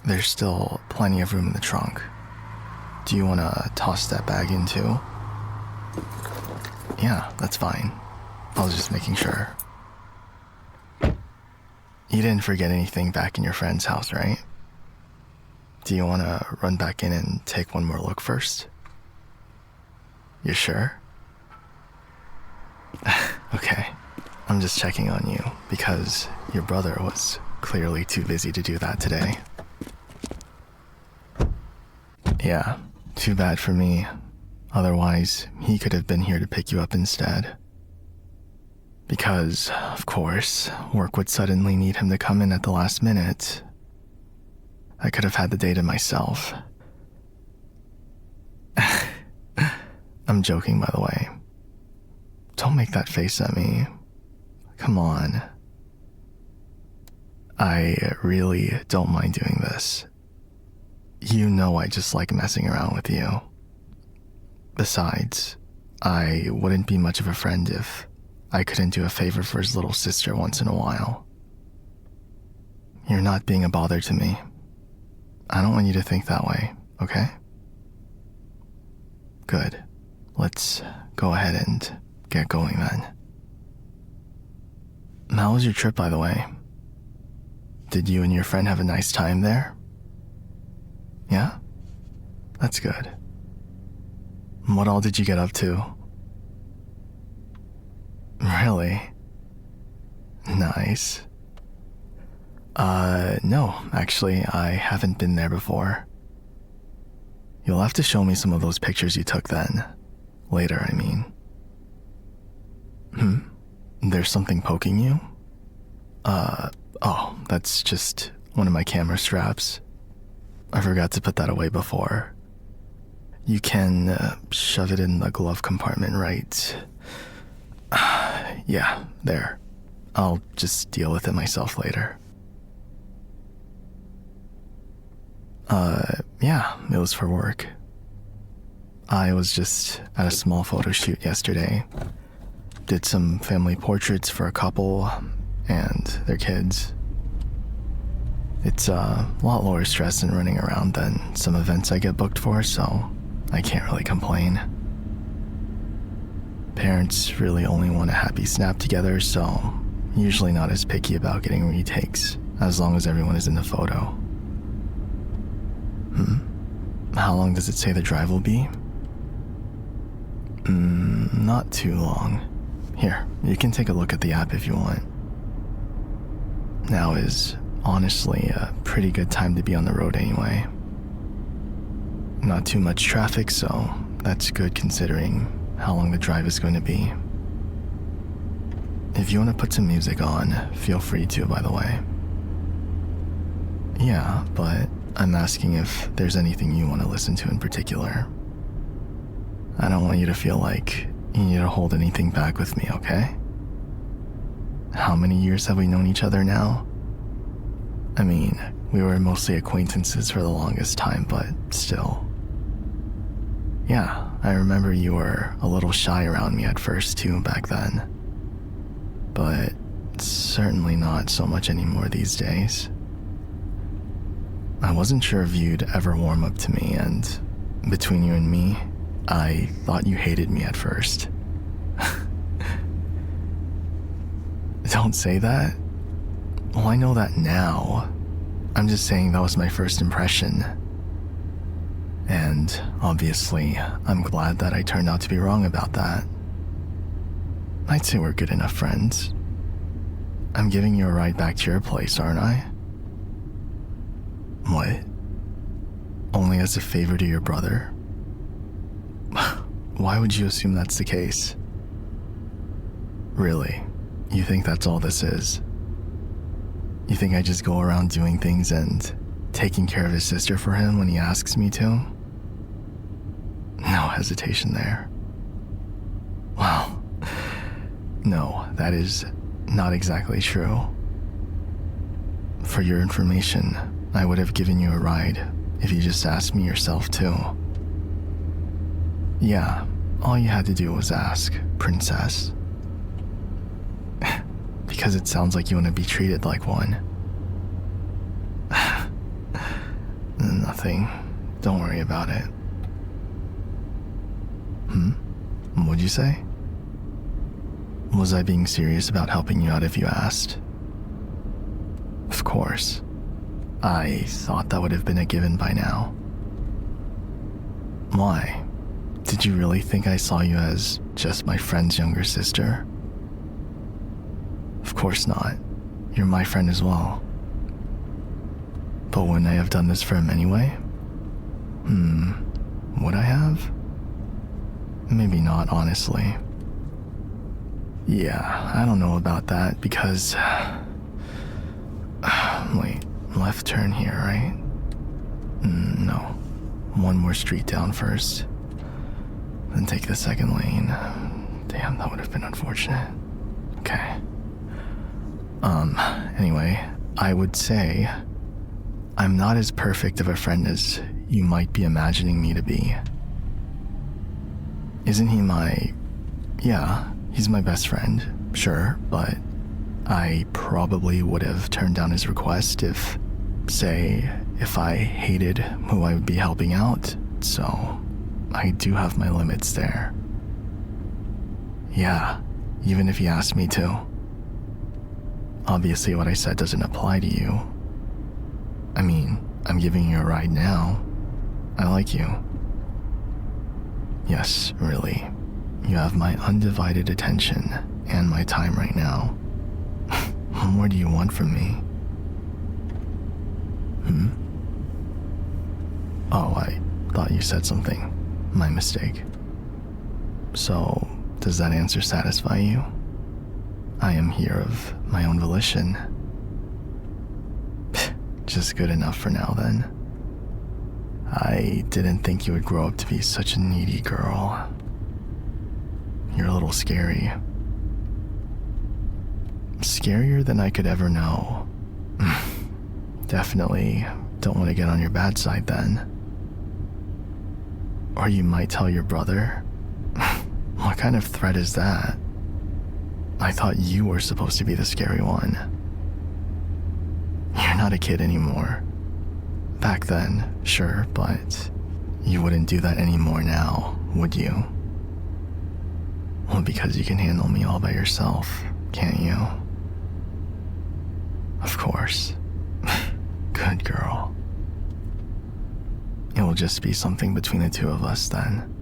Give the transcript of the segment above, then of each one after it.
There's still plenty of room in the trunk. Do you want to toss that bag in too? Yeah, that's fine. I was just making sure. You didn't forget anything back in your friend's house, right? Do you want to run back in and take one more look first? You sure? Okay, I'm just checking on you because your brother was clearly too busy to do that today. Yeah, too bad for me. Otherwise, he could have been here to pick you up instead. Because, of course, work would suddenly need him to come in at the last minute. I could have had the day to myself. I'm joking, by the way. Don't make that face at me. Come on. I really don't mind doing this. You know I just like messing around with you. Besides, I wouldn't be much of a friend if I couldn't do a favor for his little sister once in a while. You're not being a bother to me. I don't want you to think that way, okay? Good. Let's go ahead and get going then. How was your trip, by the way? Did you and your friend have a nice time there? Yeah? That's good. What all did you get up to? Really? Nice. No, actually, I haven't been there before. You'll have to show me some of those pictures you took then. Later, I mean. There's something poking you? Oh, that's just one of my camera straps. I forgot to put that away before. You can shove it in the glove compartment, right? Yeah, there. I'll just deal with it myself later. Yeah, it was for work. I was just at a small photo shoot yesterday. Did some family portraits for a couple and their kids. It's a lot lower stress than running around than some events I get booked for, so I can't really complain. Parents really only want a happy snap together, so usually not as picky about getting retakes, as long as everyone is in the photo. How long does it say the drive will be? Not too long. Here, you can take a look at the app if you want. Now is honestly a pretty good time to be on the road anyway. Not too much traffic, so that's good considering how long the drive is going to be. If you want to put some music on, feel free to, by the way. Yeah, but I'm asking if there's anything you want to listen to in particular. I don't want you to feel like you need to hold anything back with me, okay? How many years have we known each other now? I mean, we were mostly acquaintances for the longest time, but still. Yeah, I remember you were a little shy around me at first too back then. But certainly not so much anymore these days. I wasn't sure if you'd ever warm up to me, and between you and me, I thought you hated me at first. Don't say that. Well, I know that now. I'm just saying that was my first impression. And obviously, I'm glad that I turned out to be wrong about that. I'd say we're good enough friends. I'm giving you a ride back to your place, aren't I? What? Only as a favor to your brother? Why would you assume that's the case? Really? You think that's all this is? You think I just go around doing things and taking care of his sister for him when he asks me to? No hesitation there. Well, no, that is not exactly true. For your information, I would have given you a ride if you just asked me yourself too. Yeah, all you had to do was ask, princess. Because it sounds like you want to be treated like one. nothing. Don't worry about it. What'd you say? Was I being serious about helping you out if you asked? Of course. I thought that would have been a given by now. Why? Did you really think I saw you as just my friend's younger sister? Of course not. You're my friend as well. But wouldn't I have done this for him anyway? Would I have? Maybe not, honestly. Yeah, I don't know about that because... Wait, left turn here, right? No. One more street down first. Then take the second lane. Damn, that would have been unfortunate. Okay. Anyway, I would say I'm not as perfect of a friend as you might be imagining me to be. Isn't he my... Yeah, he's my best friend, sure, but I probably would have turned down his request if, say, if I hated who I would be helping out, so I do have my limits there. Yeah, even if he asked me to. Obviously what I said doesn't apply to you. I mean, I'm giving you a ride now. I like you. Yes, really. You have my undivided attention and my time right now. What more do you want from me? Oh, I thought you said something. My mistake. So, does that answer satisfy you? I am here of my own volition. Just good enough for now, then. I didn't think you would grow up to be such a needy girl. You're a little scary. Scarier than I could ever know. Definitely don't want to get on your bad side then. Or you might tell your brother. What kind of threat is that? I thought you were supposed to be the scary one. You're not a kid anymore. Back then, sure, but you wouldn't do that anymore now, would you? Well, because you can handle me all by yourself, can't you? Of course. Good girl. It will just be something between the two of us then.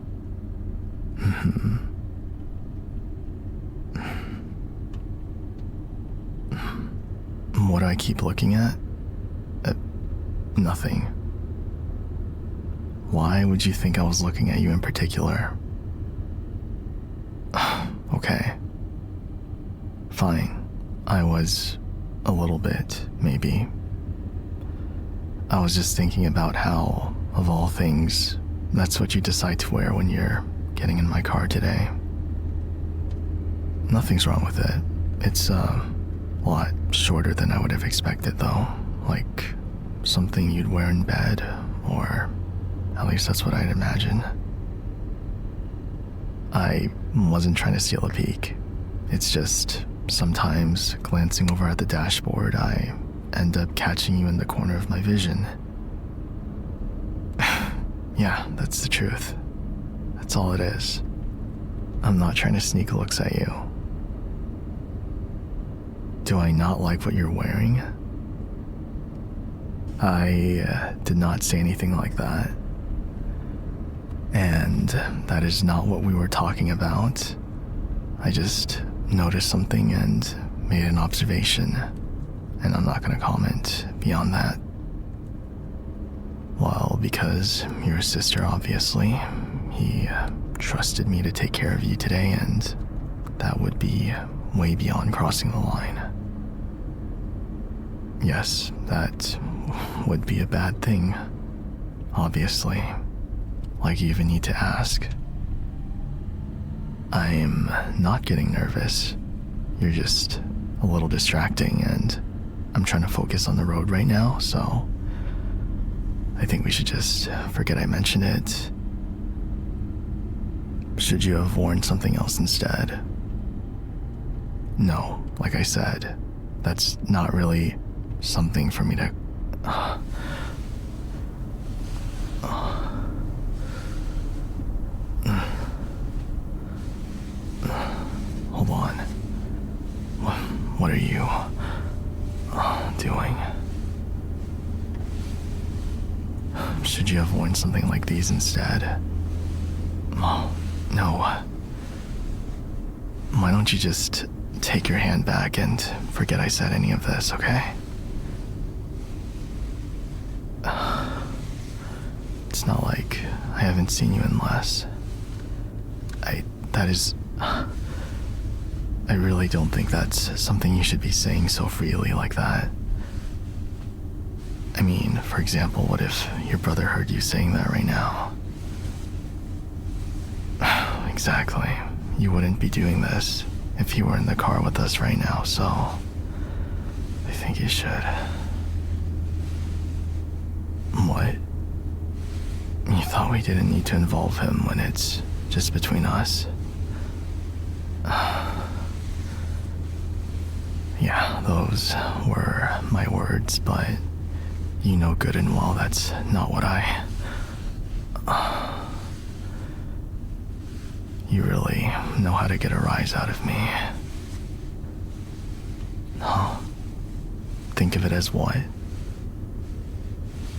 What do I keep looking at? Nothing. Why would you think I was looking at you in particular? Okay. Fine. I was a little bit, maybe. I was just thinking about how, of all things, that's what you decide to wear when you're getting in my car today. Nothing's wrong with it. It's a lot shorter than I would have expected, though. Like something you'd wear in bed, or at least that's what I'd imagine. I wasn't trying to steal a peek. It's just sometimes glancing over at the dashboard, I end up catching you in the corner of my vision. Yeah, that's the truth. That's all it is. I'm not trying to sneak looks at you. Do I not like what you're wearing? I did not say anything like that. And that is not what we were talking about. I just noticed something and made an observation, and I'm not going to comment beyond that. Well, because you're a sister, obviously. He trusted me to take care of you today, and that would be way beyond crossing the line. Yes, that would be a bad thing, obviously. Like you even need to ask. I'm not getting nervous. You're just a little distracting, and I'm trying to focus on the road right now, so I think we should just forget I mentioned it. Should you have worn something else instead? No, like I said, that's not really something for me to... Hold on. What are you doing? Should you have worn something like these instead? Oh, no. Why don't you just take your hand back and forget I said any of this, okay? It's not like I haven't seen you in less. I really don't think that's something you should be saying so freely like that. I mean, for example, what if your brother heard you saying that right now? Exactly. You wouldn't be doing this if he were in the car with us right now, so I think you should. What? You thought we didn't need to involve him when it's just between us? Yeah, those were my words, but you know good and well that's not what You really know how to get a rise out of me. Huh? Think of it as what?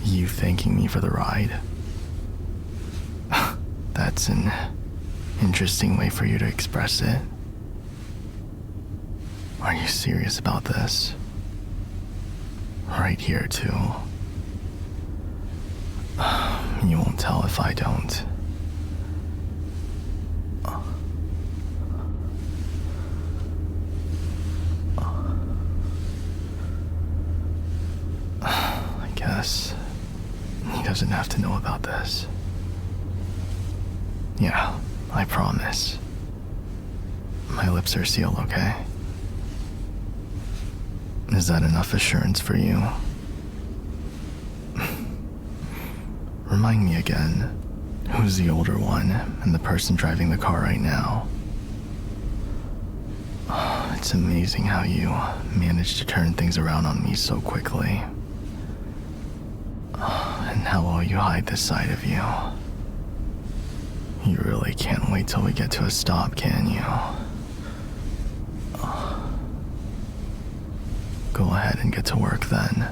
You thanking me for the ride? That's an interesting way for you to express it. Are you serious about this? Right here, too. You won't tell if I don't. I guess he doesn't have to know about this. Yeah, I promise. My lips are sealed, okay? Is that enough assurance for you? Remind me again, who's the older one and the person driving the car right now? It's amazing how you managed to turn things around on me so quickly. And how well you hide this side of you. You really can't wait till we get to a stop, can you? Go ahead and get to work then.